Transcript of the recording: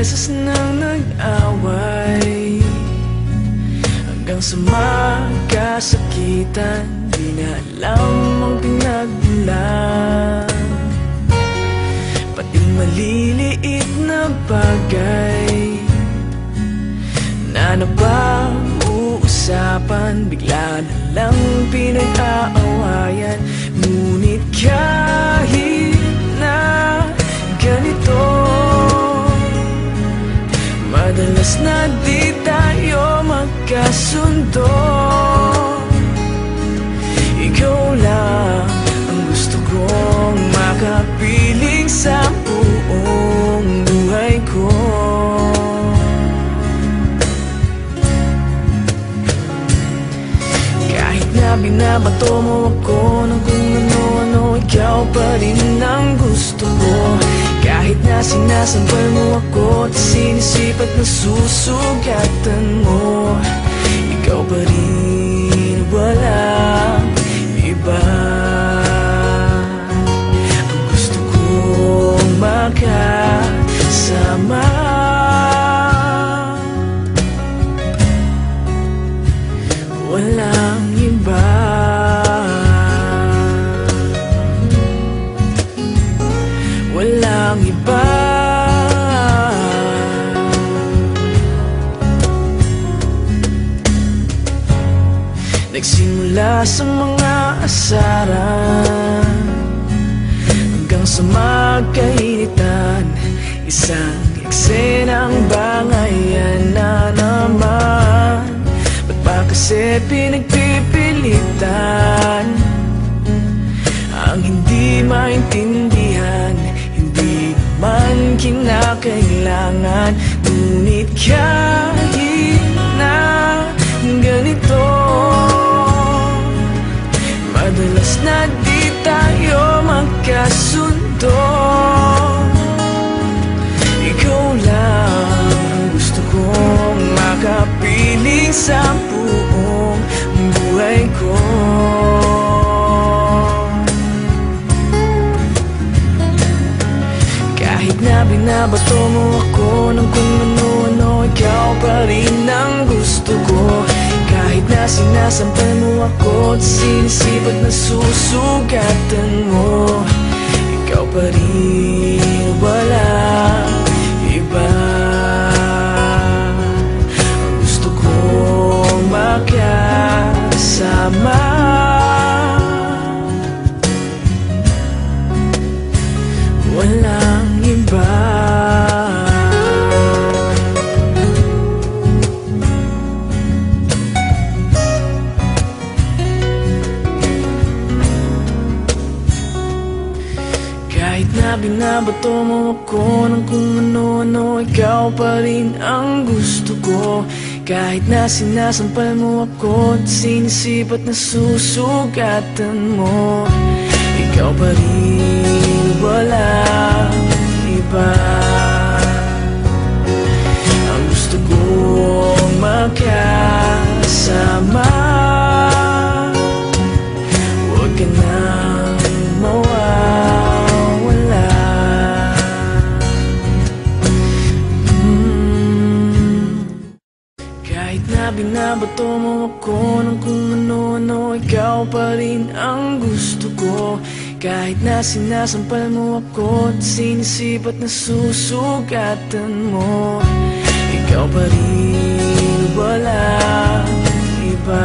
beses nang nag-away, hanggang sa magkasakitan. Di na alam ang pinagmulan, pati maliliit na bagay na napag-uusapan, bigla na lang pinag-aawayan. Ngunit kahit na ganito, madalas na di tayo magkasundo. Ikaw lang ang gusto kong makapiling sa buong buhay ko. Kahit na binabato mo ako ng kung ano-ano, ikaw pa rin ang gusto ko. Kahit na sinasampal mo ako at sinisipat na susugatan mo, ikaw pa rin, walang iba. Ang gusto kong makasama, walang iba. Walang iba. Nagsimula sa mga asaran hanggang sa magkainitan, isang eksenang bangayan na naman. Ba't ba kasi pinagpipilitan ang hindi maintindihan? Hindi man kinakailangan. Ngunit kahit na ganito, madalas na di tayo magkasundo. Ikaw lang ang gusto kong makapiling sa buong buhay ko. Kahit na binabato mo ako ng kung ano-ano, ikaw pa rin ang gusto ko. Kahit na sinasampal mo ako at sinisipat na susugatan mo, ikaw pa rin, walang iba. Ang gusto kong makasama, walang iba. Kahit na binabato mo ako ng kung ano-ano, ikaw pa rin ang gusto ko. Kahit na sinasampal mo ako at sinisipat na susugatan mo, ikaw pa rin, walang iba. Ang gusto kong makasama, huwag ka nang mawawala. Kahit na binabato mo ako ng kung ano-ano, ikaw pa rin ang gusto ko. Kahit na sinasampal mo ako at sinisipat na susugatan mo, ikaw pa rin, walang iba.